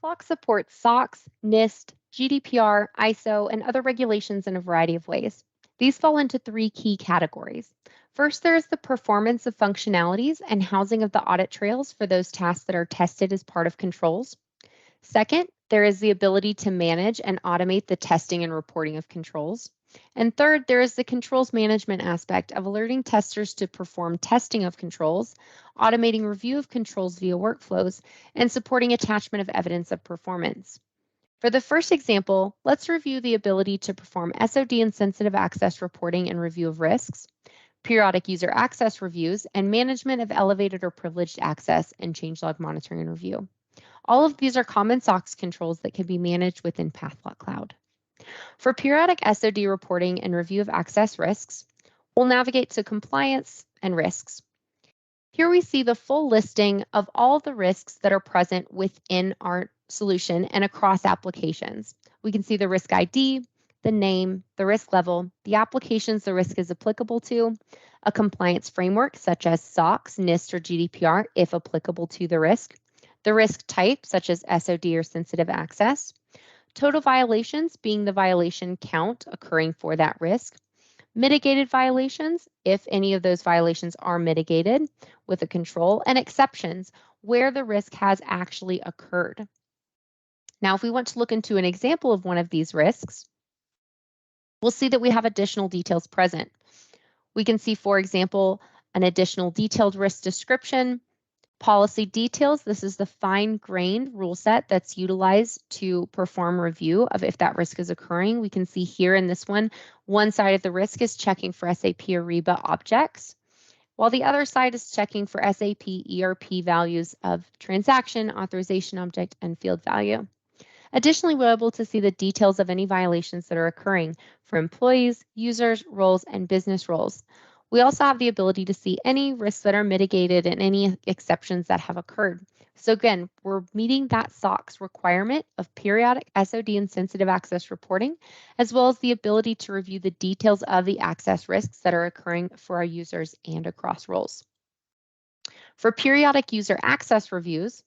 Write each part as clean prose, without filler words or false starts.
Flock supports SOX, NIST, GDPR, ISO, and other regulations in a variety of ways. These fall into three key categories. First, there is the performance of functionalities and housing of the audit trails for those tasks that are tested as part of controls. Second, there is the ability to manage and automate the testing and reporting of controls. And third, there is the controls management aspect of alerting testers to perform testing of controls, automating review of controls via workflows, and supporting attachment of evidence of performance. For the first example, let's review the ability to perform SOD and sensitive access reporting and review of risks, periodic user access reviews, and management of elevated or privileged access and changelog monitoring and review. All of these are common SOX controls that can be managed within Pathlock Cloud. For periodic SOD reporting and review of access risks, we'll navigate to compliance and risks. Here we see the full listing of all the risks that are present within our solution and across applications. We can see the risk ID, the name, the risk level, the applications the risk is applicable to, a compliance framework such as SOX, NIST, or GDPR if applicable to the risk type such as SOD or sensitive access, total violations being the violation count occurring for that risk, mitigated violations if any of those violations are mitigated with a control, and exceptions where the risk has actually occurred. Now, if we want to look into an example of one of these risks, we'll see that we have additional details present. We can see, for example, an additional detailed risk description, policy details. This is the fine-grained rule set that's utilized to perform review of if that risk is occurring. We can see here in this one side of the risk is checking for SAP Ariba objects, while the other side is checking for SAP ERP values of transaction, authorization object, and field value. Additionally, we're able to see the details of any violations that are occurring for employees, users, roles, and business roles. We also have the ability to see any risks that are mitigated and any exceptions that have occurred. So again, we're meeting that SOX requirement of periodic SOD and sensitive access reporting, as well as the ability to review the details of the access risks that are occurring for our users and across roles. For periodic user access reviews,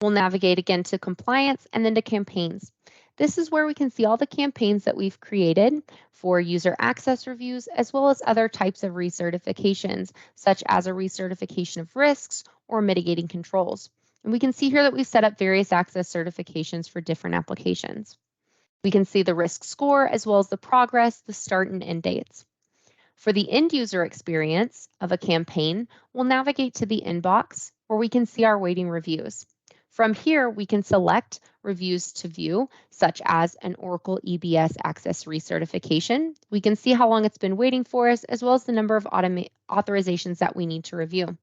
we'll navigate again to compliance and then to campaigns. This is where we can see all the campaigns that we've created for user access reviews, as well as other types of recertifications, such as a recertification of risks or mitigating controls. And we can see here that we've set up various access certifications for different applications. We can see the risk score, as well as the progress, the start and end dates. For the end user experience of a campaign, we'll navigate to the inbox, where we can see our waiting reviews. From here, we can select reviews to view, such as an Oracle EBS Access recertification. We can see how long it's been waiting for us, as well as the number of authorizations that we need to review.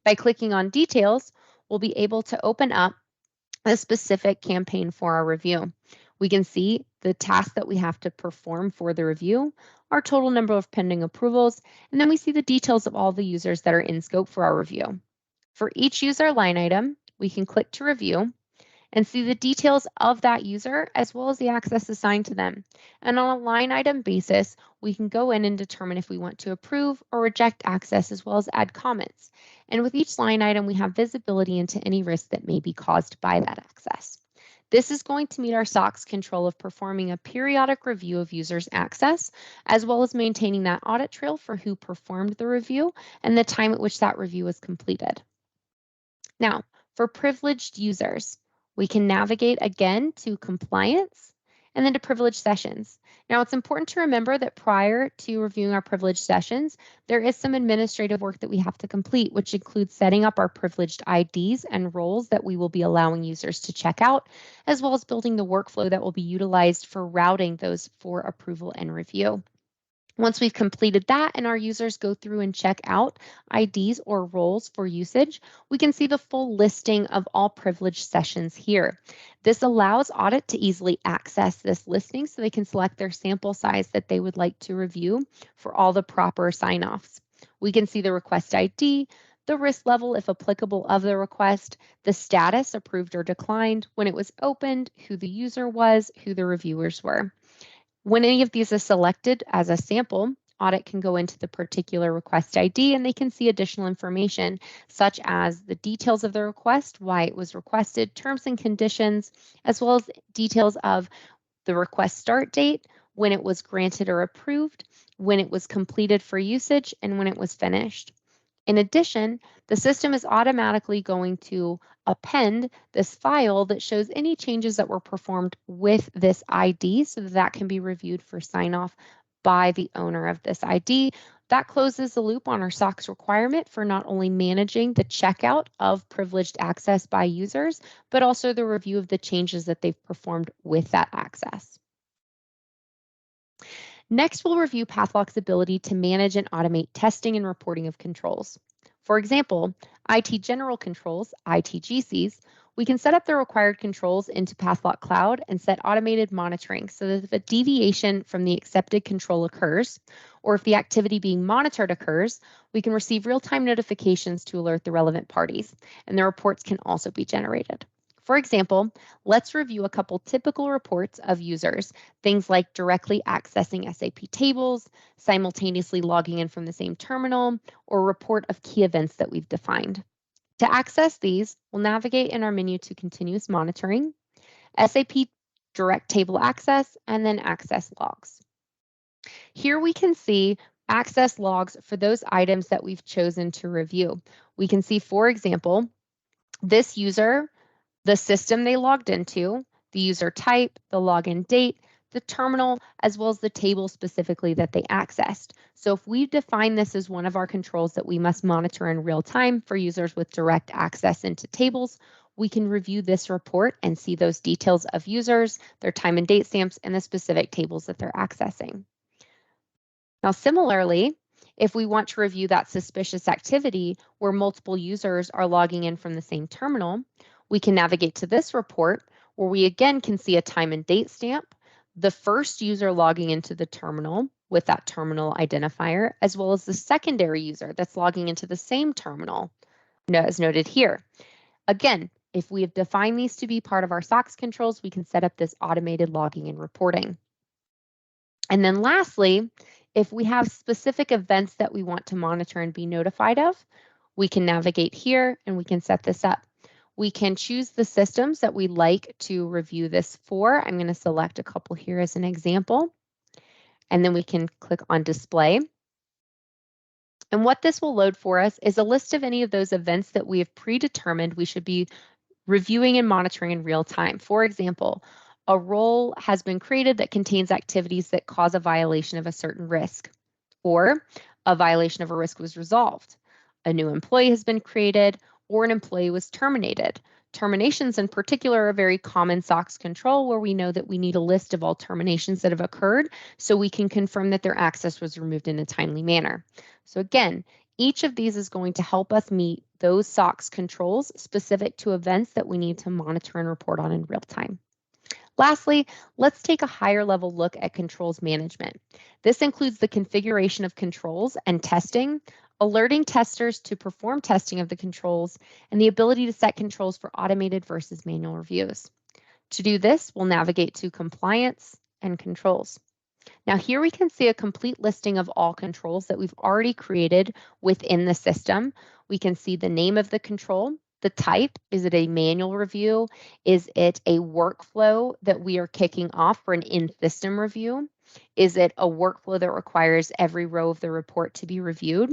By clicking on details, we'll be able to open up a specific campaign for our review. We can see the task that we have to perform for the review, our total number of pending approvals, and then we see the details of all the users that are in scope for our review. For each user line item, we can click to review and see the details of that user as well as the access assigned to them. And on a line item basis, we can go in and determine if we want to approve or reject access as well as add comments. And with each line item, we have visibility into any risk that may be caused by that access. This is going to meet our SOX control of performing a periodic review of users' access, as well as maintaining that audit trail for who performed the review and the time at which that review was completed. Now, for privileged users, we can navigate again to compliance and then to privileged sessions. Now, it's important to remember that prior to reviewing our privileged sessions, there is some administrative work that we have to complete, which includes setting up our privileged IDs and roles that we will be allowing users to check out, as well as building the workflow that will be utilized for routing those for approval and review. Once we've completed that and our users go through and check out IDs or roles for usage, we can see the full listing of all privileged sessions here. This allows audit to easily access this listing so they can select their sample size that they would like to review for all the proper sign-offs. We can see the request ID, the risk level, if applicable, of the request, the status, approved or declined, when it was opened, who the user was, who the reviewers were. When any of these is selected as a sample, audit can go into the particular request ID and they can see additional information such as the details of the request, why it was requested, terms and conditions, as well as details of the request start date, when it was granted or approved, when it was completed for usage, and when it was finished. In addition, the system is automatically going to append this file that shows any changes that were performed with this ID so that can be reviewed for sign off by the owner of this ID. That closes the loop on our SOX requirement for not only managing the checkout of privileged access by users, but also the review of the changes that they've performed with that access. Next, we'll review Pathlock's ability to manage and automate testing and reporting of controls. For example, IT general controls, ITGCs, we can set up the required controls into Pathlock Cloud and set automated monitoring so that if a deviation from the accepted control occurs, or if the activity being monitored occurs, we can receive real-time notifications to alert the relevant parties, and the reports can also be generated. For example, let's review a couple typical reports of users, things like directly accessing SAP tables, simultaneously logging in from the same terminal, or report of key events that we've defined. To access these, we'll navigate in our menu to Continuous Monitoring, SAP Direct Table Access, and then Access Logs. Here we can see access logs for those items that we've chosen to review. We can see, for example, this user, the system they logged into, the user type, the login date, the terminal, as well as the table specifically that they accessed. So if we define this as one of our controls that we must monitor in real time for users with direct access into tables, we can review this report and see those details of users, their time and date stamps, and the specific tables that they're accessing. Now, similarly, if we want to review that suspicious activity where multiple users are logging in from the same terminal, we can navigate to this report where we again can see a time and date stamp, the first user logging into the terminal with that terminal identifier, as well as the secondary user that's logging into the same terminal, as noted here. Again, if we have defined these to be part of our SOX controls, we can set up this automated logging and reporting. And then lastly, if we have specific events that we want to monitor and be notified of, we can navigate here and we can set this up. We can choose the systems that we'd like to review this for. I'm going to select a couple here as an example, and then we can click on display. And what this will load for us is a list of any of those events that we have predetermined we should be reviewing and monitoring in real time. For example, a role has been created that contains activities that cause a violation of a certain risk, or a violation of a risk was resolved. A new employee has been created, or an employee was terminated. Terminations in particular are a very common SOX control where we know that we need a list of all terminations that have occurred so we can confirm that their access was removed in a timely manner. So again, each of these is going to help us meet those SOX controls specific to events that we need to monitor and report on in real time. Lastly, let's take a higher level look at controls management. This includes the configuration of controls and testing, alerting testers to perform testing of the controls, and the ability to set controls for automated versus manual reviews. To do this, we'll navigate to Compliance and Controls. Now here we can see a complete listing of all controls that we've already created within the system. We can see the name of the control, the type, is it a manual review? Is it a workflow that we are kicking off for an in-system review? Is it a workflow that requires every row of the report to be reviewed?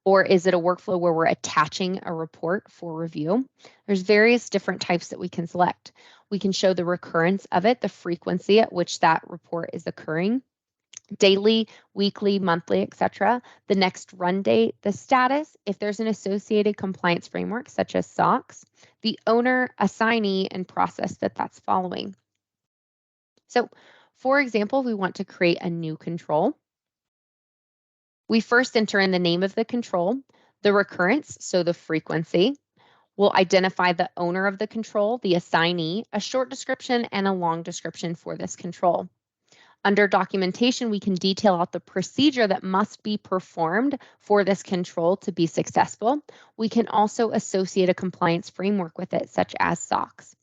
Or is it a workflow where we're attaching a report for review? There's various different types that we can select. We can show the recurrence of it, the frequency at which that report is occurring, daily, weekly, monthly, etc. The next run date, the status, if there's an associated compliance framework such as SOX, the owner, assignee, and process that's following. So, for example, we want to create a new control. We first enter in the name of the control, the recurrence, so the frequency. We'll identify the owner of the control, the assignee, a short description, and a long description for this control. Under documentation, we can detail out the procedure that must be performed for this control to be successful. We can also associate a compliance framework with it, such as SOX.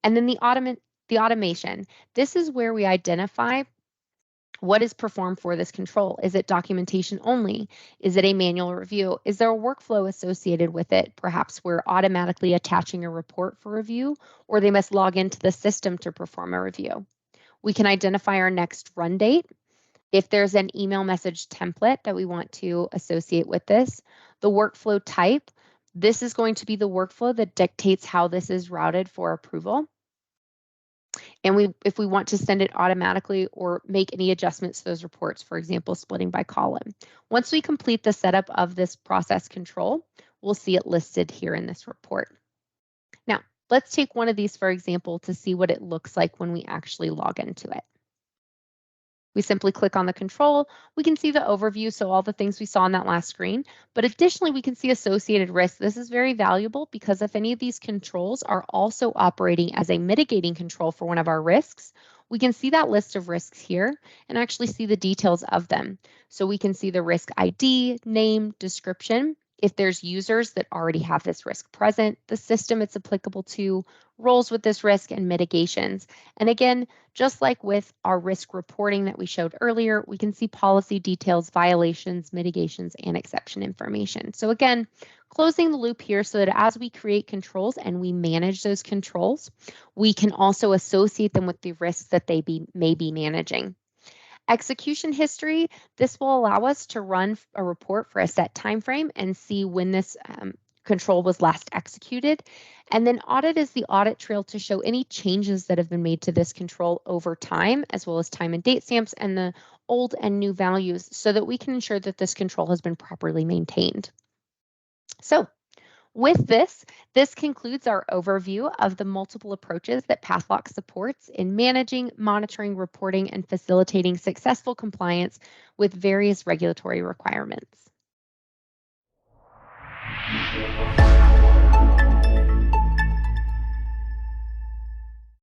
And then the automation. This is where we identify What is performed for this control? Is it documentation only? Is it a manual review? Is there a workflow associated with it? Perhaps we're automatically attaching a report for review, or they must log into the system to perform a review. We can identify our next run date. If there's an email message template that we want to associate with this, the workflow type, this is going to be the workflow that dictates how this is routed for approval. And if we want to send it automatically or make any adjustments to those reports, for example, splitting by column. Once we complete the setup of this process control, we'll see it listed here in this report. Now, let's take one of these, for example, to see what it looks like when we actually log into it. We simply click on the control. We can see the overview, so all the things we saw on that last screen. But additionally, we can see associated risks. This is very valuable because if any of these controls are also operating as a mitigating control for one of our risks, we can see that list of risks here and actually see the details of them. So we can see the risk ID, name, description, if there's users that already have this risk present, the system it's applicable to, roles with this risk, and mitigations. And again, just like with our risk reporting that we showed earlier, we can see policy details, violations, mitigations, and exception information. So again, closing the loop here so that as we create controls and we manage those controls, we can also associate them with the risks that they may be managing. Execution history, this will allow us to run a report for a set time frame and see when this control was last executed. And then audit is the audit trail to show any changes that have been made to this control over time, as well as time and date stamps and the old and new values so that we can ensure that this control has been properly maintained. So with this concludes our overview of the multiple approaches that Pathlock supports in managing, monitoring, reporting, and facilitating successful compliance with various regulatory requirements.